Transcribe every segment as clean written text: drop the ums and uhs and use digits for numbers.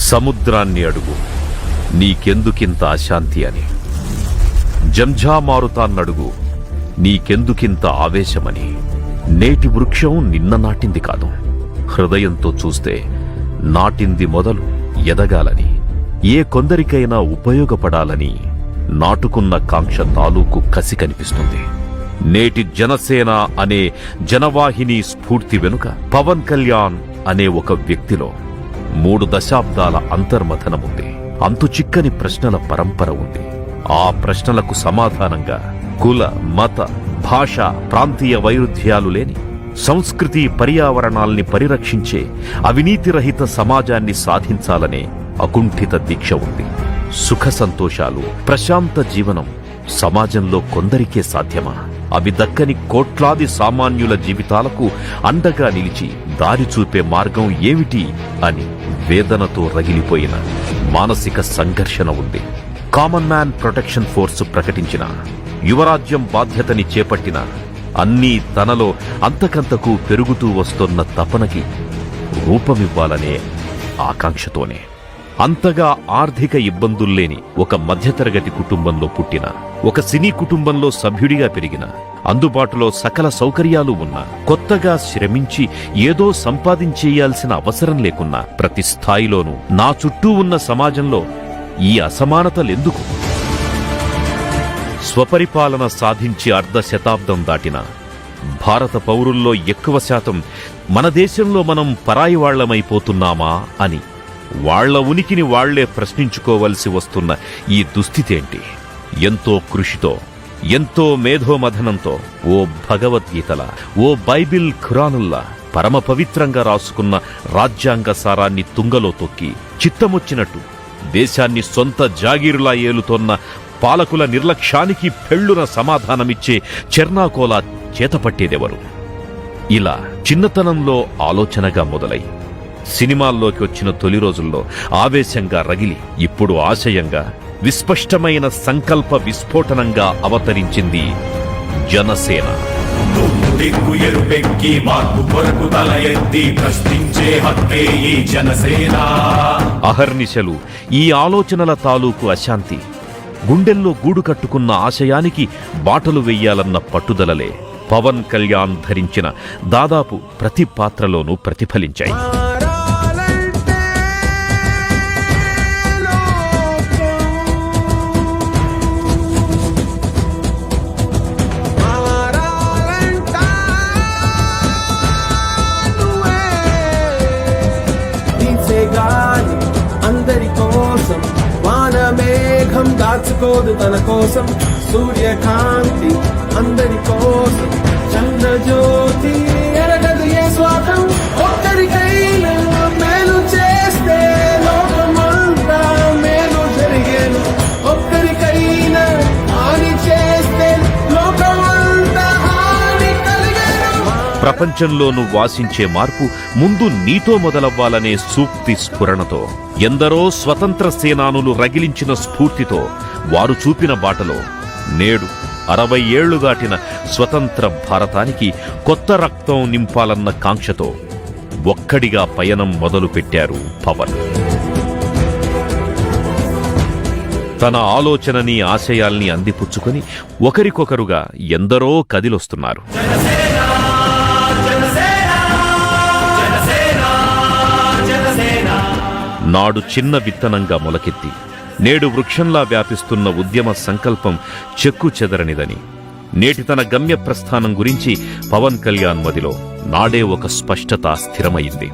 సముద్రాన్ని అడుగు నీకెందుకింత అశాంతి అని, జంఝామారుతాన్నడుగు నీకెందుకింత ఆవేశమని. నేటి వృక్షం నిన్న నాటింది కాదు, హృదయంతో చూస్తే నాటింది మొదలు ఎదగాలని, ఏ కొందరికైనా ఉపయోగపడాలని నాటుకున్న కాంక్ష తాలూకు కసి కనిపిస్తుంది. నేటి జనసేన అనే జనవాహిని స్ఫూర్తి వెనుక పవన్ కళ్యాణ్ అనే ఒక వ్యక్తిలో 3 దశాబ్దాల అంతర్మథనముంది. అంతు చిక్కని ప్రశ్నల పరంపర ఉంది. ఆ ప్రశ్నలకు సమాధానంగా కుల, మత, భాష, ప్రాంతీయ వైరుధ్యాలు లేని సంస్కృతి పర్యావరణాల్ని పరిరక్షించే అవినీతిరహిత సమాజాన్ని సాధించాలనే అకుంఠిత దీక్ష ఉంది. సుఖ సంతోషాలు, ప్రశాంత జీవనం సమాజంలో కొందరికే సాధ్యమా? అవి దక్కని కోట్లాది సామాన్యుల జీవితాలకు అండగా నిలిచి దారి చూపే మార్గం ఏమిటి అని వేదనతో రగిలిపోయిన మానసిక సంఘర్షణ ఉంది. కామన్ మ్యాన్ ప్రొటెక్షన్ ఫోర్స్ ప్రకటించిన యువరాజ్యం బాధ్యతని చేపట్టిన అన్నీ తనలో అంతకంతకు పెరుగుతూ వస్తోన్న తపనకి రూపమివ్వాలనే ఆకాంక్షతోనే. అంతగా ఆర్థిక ఇబ్బందుల్లేని ఒక మధ్యతరగతి కుటుంబంలో పుట్టిన, ఒక సినీ కుటుంబంలో సభ్యుడిగా పెరిగిన, అందుబాటులో సకల సౌకర్యాలు ఉన్నా, కొత్తగా శ్రమించి ఏదో సంపాదించేయాల్సిన అవసరం లేకున్నా, ప్రతి స్థాయిలోనూ నా చుట్టూ ఉన్న సమాజంలో ఈ అసమానతలెందుకు? స్వపరిపాలన సాధించి అర్ధ శతాబ్దం దాటిన భారత పౌరుల్లో ఎక్కువ శాతం మన దేశంలో మనం పరాయి వాళ్లమైపోతున్నామా అని వాళ్ల ఉనికిని వాళ్లే ప్రశ్నించుకోవలసి వస్తున్న ఈ దుస్థితేంటి? ఎంతో కృషితో, ఎంతో మేధోమథనంతో ఓ భగవద్గీతల, ఓ బైబిల్ ఖురానుల్లా పరమ పవిత్రంగా రాసుకున్న రాజ్యాంగ సారాన్ని తుంగలో తొక్కి చిత్తమొచ్చినట్టు దేశాన్ని సొంత జాగీరులా ఏలుతోన్న పాలకుల నిర్లక్ష్యానికి పెళ్లున సమాధానమిచ్చే చెర్నాకోలా చేతపట్టేదెవరు? ఇలా చిన్నతనంలో ఆలోచనగా మొదలై సినిమాల్లోకి వచ్చిన తొలి రోజుల్లో ఆవేశంగా రగిలి ఇప్పుడు ఆశయంగా, విస్పష్టమైన సంకల్ప విస్ఫోటనంగా అవతరించింది జనసేన. అహర్నిశలు ఈ ఆలోచనల తాలూకు అశాంతి, గుండెల్లో గూడు కట్టుకున్న ఆశయానికి బాటలు వెయ్యాలన్న పట్టుదలలే పవన్ కళ్యాణ్ ధరించిన దాదాపు ప్రతి పాత్రలోనూ ప్రతిఫలించాయి. అందరి కోసం వానమేఘం దాచుకోదు తన కోసం, సూర్యకాంతి అందరి కోసం, చంద్రజ్యోతి ఎరగదు ఏ స్వార్థం. ఒక్కరికైనా మేలు చేస్తే లోకమంతా మేలు జరిగేను, ఒక్కరికైనా హాని చేస్తే లోకమంతా హాని కలిగేను. ప్రపంచంలోనూ వాసించే మార్పు ముందు నీతో మొదలవ్వాలనే సూక్తి స్ఫురణతో, ఎందరో స్వతంత్ర సేనానులు రగిలించిన స్ఫూర్తితో, వారు చూపిన బాటలో నేడు 60 ఏళ్లు దాటిన స్వతంత్ర భారతానికి కొత్త రక్తం నింపాలన్న కాంక్షతో ఒక్కడిగా పయనం మొదలుపెట్టారు పవన్. తన ఆలోచనని, ఆశయాల్ని అందిపుచ్చుకొని ఒకరికొకరుగా ఎందరో కదిలొస్తున్నారు. నాడు చిన్న విత్తనంగా మొలకెత్తి నేడు వృక్షంలా వ్యాపిస్తున్న ఉద్యమ సంకల్పం చెక్కు చెదరనిదని, నేటి తన గమ్య ప్రస్థానం గురించి పవన్ కళ్యాణ్ మదిలో నాడే ఒక స్పష్టత స్థిరమైంది.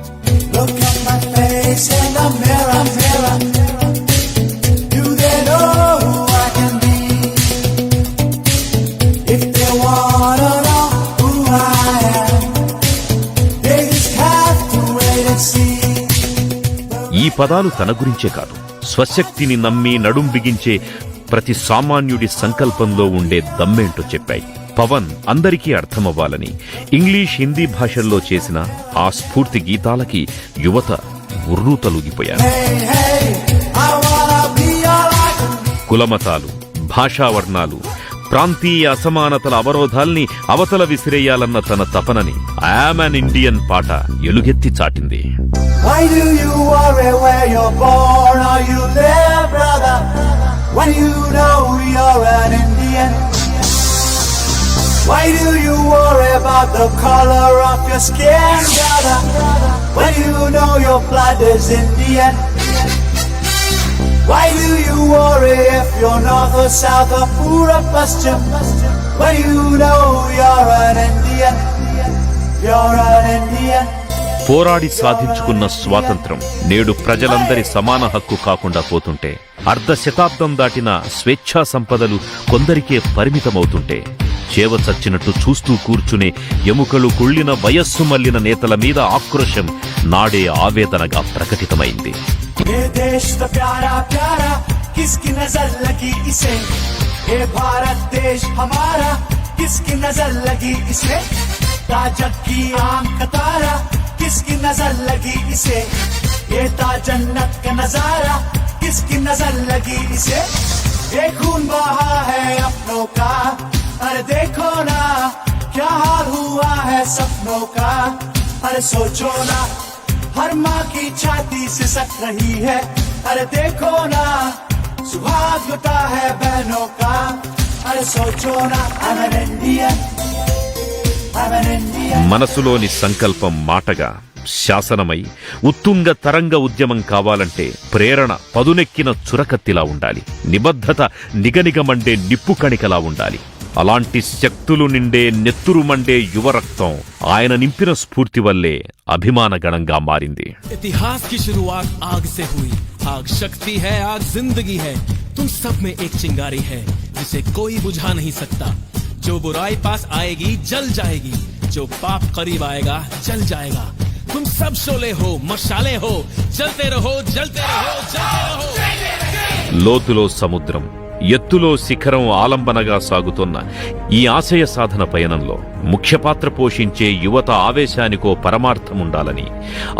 ఈ పదాలు తన గురించే కాదు, స్వశక్తిని నమ్మి నడుం బిగించే ప్రతి సామాన్యుడి సంకల్పంలో ఉండే దమ్మేంటో చెప్పాయి. పవన్ అందరికీ అర్థమవ్వాలని ఇంగ్లీష్, హిందీ భాషల్లో చేసిన ఆ స్ఫూర్తి గీతాలకి యువత ఉర్రూతలూగిపోయారు. కులమతాలు, భాషావర్ణాలు, ప్రాంతీయ అసమానతల అవరోధాల్ని అవతల విసిరేయాలన్న తన తపనని ఐ యామ్ అన్ ఇండియన్ పాట ఎలుగెత్తి చాటింది. Why do you worry where you're born or you live, brother, when you know you're an Indian? Why do you worry about the color of your skin, brother, when you know your blood is Indian? Why do you worry if you're north or south or pura paschim, when you know you're an Indian? You're an Indian. పోరాడి సాధించుకున్న స్వాతంత్రం నేడు ప్రజలందరి సమాన హక్కు కాకుండా పోతుంటే, అర్ధ శతాబ్దం దాటిన స్వేచ్ఛా సంపదలు కొందరికే పరిమితమవుతుంటే, చేవ చచ్చినట్టు చూస్తూ కూర్చునే ఎముకలు కుళ్ళిన వయస్సు మళ్లిన నేతల మీద ఆక్రోశం నాడే ఆవేదనగా ప్రకటితమైంది. ये देश तो प्यारा प्यारा किसकी नजर लगी इसे, ये भारत देश हमारा किसकी नजर लगी इसे, ताजक की आम का तारा किसकी नजर लगी इसे, ये ताजन्नत का नजारा किसकी नजर लगी इसे, ये खून बहा है अपनों का, अरे देखो ना क्या हाल हुआ है सपनों का, अरे सोचो ना हर माँ की छाती सिसक रही है, अरे देखो ना सुहाग लुटा है बहनों का, अरे सोचो ना I'm an Indian, I'm an Indian. మనసులోని సంకల్పం మాటగా శాసనమై ఉత్తుంగ తరంగ ఉద్యమం కావాలంటే ప్రేరణ పదునెక్కిన చురకత్తిలా ఉండాలి, నిబద్ధత నిగనిగమండే నిప్పు కణికలా ఉండాలి. అలాంటి శక్తులు నిండే నెత్తురు మండే యువరక్తం ఆయన నింపిన స్ఫూర్తి వల్లే అభిమానగణంగా మారింది. इतिहास की शुरुआत आग से हुई, आग शक्ति है, आग जिंदगी है, तुम सब में एक चिंगारी है जिसे कोई बुझा नहीं सकता, जो बुराई पास आएगी जल जाएगी, जो पाप करीब आएगा जल जाएगा, तुम सब शोले हो मशाले हो, जलते रहो जलते रहो जलते रहो. లోతులో సముద్రం, ఎత్తులో శిఖరం ఆలంబనగా సాగుతున్న ఈ ఆశయ సాధన పయనంలో ముఖ్య పాత్ర పోషించే యువత ఆవేశానికో పరమార్థముండాలని,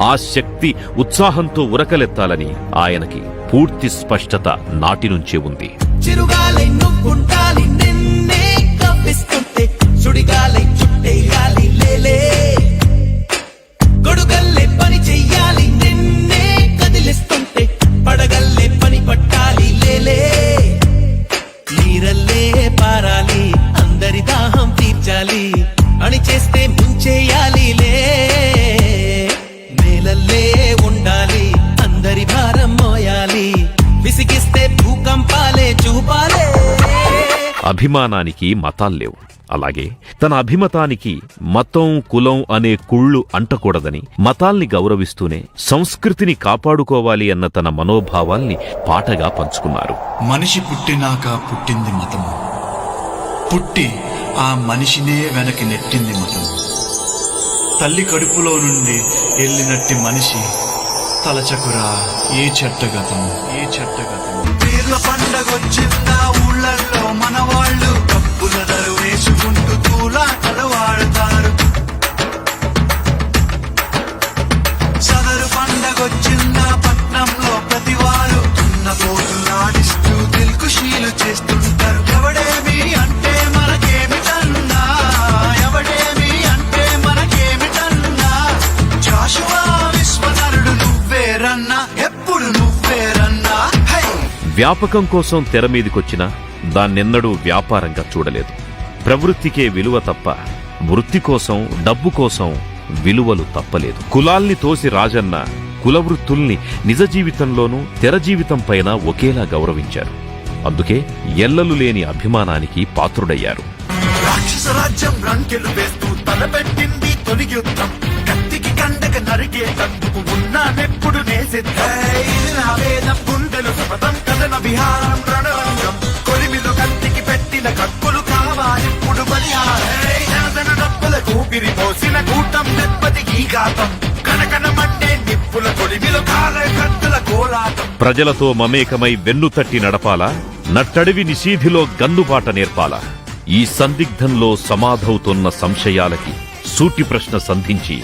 ఆ శక్తి ఉత్సాహంతో ఉరకలెత్తాలని ఆయనకి పూర్తి స్పష్టత నాటి నుంచే ఉంది. చిరుగాలై నువ్వుండాలి నిన్నే కప్పిస్తుంటే, సుడిగాలై చుట్టేయాలి లేలే, గొడుగల్లే పని చెయ్యాలి నిన్నే కదిలిస్తుంటే, పడగల్లే పని పట్టాలి లేలే, నీరల్లే పారాలి అందరి దాహం తీర్చాలి, అని చేస్తే ముంచేయాలి లే, నేలల్లే ఉండాలి అందరి భారం మోయాలి, విసిగిస్తే భూకంపాలే చూపాలే. అభిమానానికి మతాల్లేవు, అలాగే తన అభిమతానికి మతం కులం అనే కుళ్ళు అంటకూడదని, మతాల్ని గౌరవిస్తూనే సంస్కృతిని కాపాడుకోవాలి అన్న తన మనోభావాల్ని పాటగా పంచుకున్నారు. మనిషి పుట్టినాక పుట్టింది మతము, పుట్టి ఆ మనిషినే వెనక్కి నెట్టింది మతము, తల్లి కడుపులో నుండి వెళ్ళినట్టి మనిషి తలచకురా ఏ చెట్టగతము, ఏ చెట్టగతము. పీర్ల పండగొచ్చిందా ఊళ్ళల్లో మన వాళ్ళు కప్పుల దరు వేసుకుంటూ తూలాటలు వాడతారు, సదరు పండగొచ్చిందా పట్నంలో ప్రతివారు తున్న పోతులాడిస్తూ దిల్కుషీలు చేస్తుంటారు, ఎవడేమి అంటే మనకేమిటన్నా, ఎవడేమి అంటే మనకేమిటన్నా, జాషువా విశ్వనరుడు నువ్వేరన్నా, ఎప్పుడు నువ్వేరన్నా. హై వ్యాపకం కోసం తెర మీదికొచ్చినా దాన్నెన్నడూ వ్యాపారంగా చూడలేదు. ప్రవృత్తికే విలువ తప్ప వృత్తి కోసం డబ్బు కోసం విలువలు తప్పలేదు. కులాల్ని తోసి రాజన్న కులవృత్తుల్ని నిజ జీవితంలోనూ తెర జీవితం పైన ఒకేలా గౌరవించారు. అందుకే ఎల్లలు లేని అభిమానానికి పాత్రుడయ్యారు. రాక్షస రాజ్యం రంకెలు వేస్తూ తలపెట్టింది తొలి యుద్ధం, కత్తికి కండక నరికేటందుకు ఉన్నానెప్పుడు నా వేదం గుండెలు శపథం కథన విహారం రణరంగం, కొలిమిలో కత్తికి పెట్టిన కక్కులు కావాలిప్పుడు బలిహారం, డప్పుల కూపిరి పోసిన కూటం దెబ్బతి ఈ ఘాతం, కనకనమంటే నిప్పుల కొలిమిలో కాలే కత్తుల కోలాటం. ప్రజలతో మమేకమై వెన్నుతట్టి నడపాలా, నట్టడివి నిషీధిలో గన్నుబాట నేర్పాలా? ఈ సందిగ్ధంలో సమాధవుతున్న సంశయాలకి సూటి ప్రశ్న సంధించి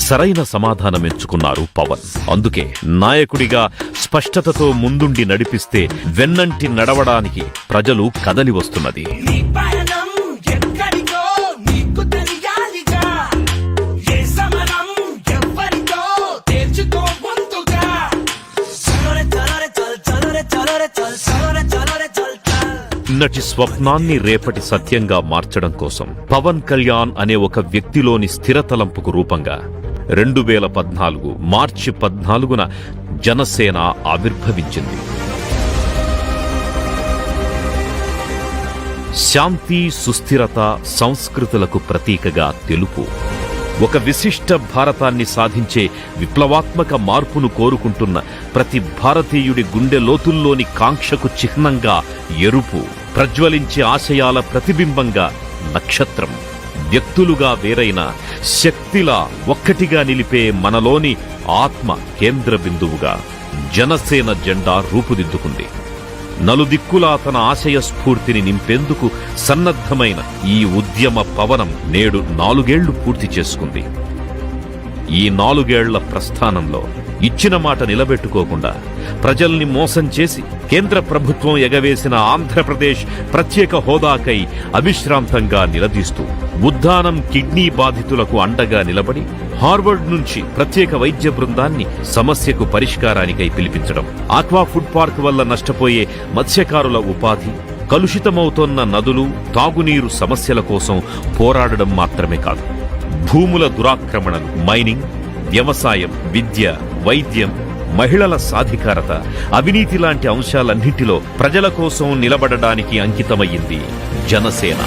సరైన సమాధానమెంచుకున్నారు పవన్. అందుకే నాయకుడిగా స్పష్టతతో ముందుండి నడిపిస్తే వెన్నంటి నడవడానికి ప్రజలు కదలి వస్తున్నది. నిన్నటి స్వప్నాన్ని రేపటి సత్యంగా మార్చడం కోసం పవన్ కళ్యాణ్ అనే ఒక వ్యక్తిలోని స్థిరతలంపుకు రూపంగా 2014 మార్చి 14న జనసేన ఆవిర్భవించింది. శాంతి, సుస్థిరత, సంస్కృతులకు ప్రతీకగా తెలుపు. ఒక విశిష్ట భారతాన్ని సాధించే విప్లవాత్మక మార్పును కోరుకుంటున్న ప్రతి భారతీయుడి గుండె లోతుల్లోని కాంక్షకు చిహ్నంగా ఎరుపు. ప్రజ్వలించే ఆశయాల ప్రతిబింబంగా నక్షత్రం. వ్యక్తులుగా వేరైన శక్తిలా ఒక్కటిగా నిలిపే మనలోని ఆత్మ కేంద్ర బిందువుగా జనసేన జెండా రూపుదిద్దుకుంది. నలుదిక్కులా తన ఆశయ స్ఫూర్తిని నింపేందుకు సన్నద్ధమైన ఈ ఉద్యమ పవనం నేడు 4 ఏళ్లు పూర్తి చేసుకుంది. ఈ 4 ఏళ్ల ప్రస్థానంలో ఇచ్చిన మాట నిలబెట్టుకోకుండా ప్రజల్ని మోసం చేసి కేంద్ర ప్రభుత్వం ఎగవేసిన ఆంధ్రప్రదేశ్ ప్రత్యేక హోదాకై అవిశ్రాంతంగా నిలదీస్తూ ఉద్దానం కిడ్నీ బాధితులకు అండగా నిలబడి హార్వర్డ్ నుంచి ప్రత్యేక వైద్య బృందాన్ని సమస్యకు పరిష్కారానికై పిలిపించడం, ఆక్వా ఫుడ్ పార్క్ వల్ల నష్టపోయే మత్స్యకారుల ఉపాధి, కలుషితమవుతోన్న నదులు, తాగునీరు సమస్యల కోసం పోరాడడం మాత్రమే కాదు, భూముల దురాక్రమణలు, మైనింగ్, వ్యవసాయం, విద్య, వైద్యం, మహిళల సాధికారత, అవినీతి లాంటి అంశాలన్నింటిలో ప్రజల కోసం నిలబడడానికి అంకితమయ్యింది జనసేన.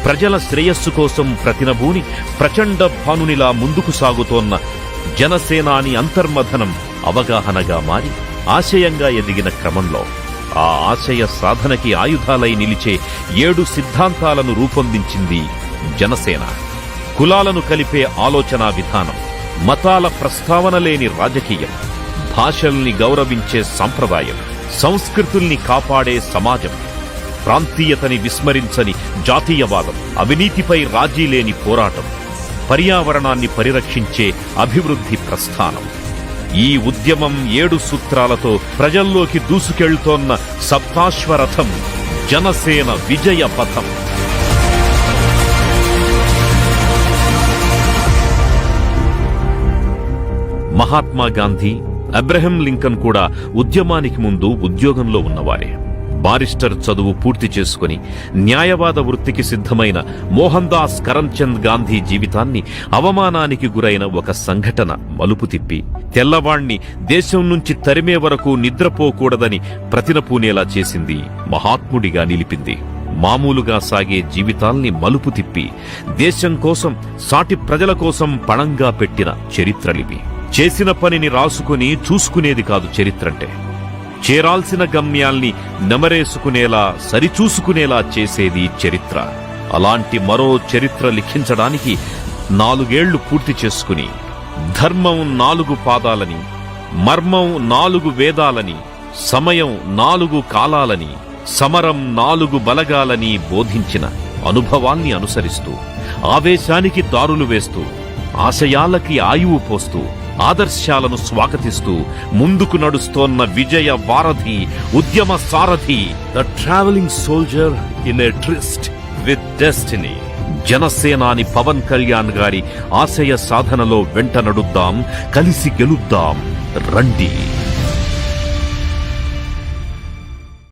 ప్రజల శ్రేయస్సు కోసం ప్రతినబూని ప్రచండ భానునిలా ముందుకు సాగుతోన్న జనసేనాని అంతర్మథనం అవగాహనగా మారి ఆశయంగా ఎదిగిన క్రమంలో ఆ ఆశయ సాధనకి ఆయుధాలై నిలిచే 7 సిద్ధాంతాలను రూపొందించింది జనసేన. కులాలను కలిపే ఆలోచనా విధానం, మతాల ప్రస్తావన లేని రాజకీయం, భాషల్ని గౌరవించే సంప్రదాయం, సంస్కృతుల్ని కాపాడే సమాజం, ప్రాంతీయతని విస్మరించని జాతీయవాదం, అవినీతిపై రాజీ లేని పోరాటం, పర్యావరణాన్ని పరిరక్షించే అభివృద్ధి ప్రస్థానం. ఈ ఉద్యమం 7 సూత్రాలతో ప్రజల్లోకి దూసుకెళ్తోన్న సప్తాశ్వరథం జనసేన విజయ పథం. మహాత్మా గాంధీ, అబ్రహం లింకన్ కూడా ఉద్యమానికి ముందు ఉద్యోగంలో ఉన్నవారే. బారిస్టర్ చదువు పూర్తి చేసుకుని న్యాయవాద వృత్తికి సిద్ధమైన మోహన్ దాస్ కరంచంద్ గాంధీ జీవితాన్ని అవమానానికి గురైన ఒక సంఘటన మలుపు తిప్పి తెల్లవాణ్ణి దేశం నుంచి తరిమే వరకు నిద్రపోకూడదని ప్రతినపూనేలా చేసింది, మహాత్ముడిగా నిలిపింది. మామూలుగా సాగే జీవితాల్ని మలుపు తిప్పి దేశం కోసం, సాటి ప్రజల కోసం పణంగా పెట్టిన చరిత్రలివి. చేసిన పనిని రాసుకుని చూసుకునేది కాదు చరిత్రంటే, చేరాల్సిన గమ్యాల్ని నెమరేసుకునేలా, సరిచూసుకునేలా చేసేది చరిత్ర. అలాంటి మరో చరిత్ర లిఖించడానికి 4 ఏళ్లు పూర్తి చేసుకుని ధర్మం 4 పాదాలని, మర్మం 4 వేదాలని, సమయం 4 కాలాలని, సమరం 4 బలగాలని బోధించిన అనుభవాన్ని అనుసరిస్తూ, ఆవేశానికి దారులు వేస్తూ, ఆశయాలకి ఆయువు పోస్తూ, ఆదర్శాలను స్వాగతిస్తూ ముందుకు నడుస్తోన్న విజయ వారధి, ఉద్యమ సారథి, the travelling soldier in a tryst with destiny. జనసేనాని పవన్ కళ్యాణ్ గారి ఆశయ సాధనలో వెంట నడుద్దాం, కలిసి గెలుద్దాం రండి.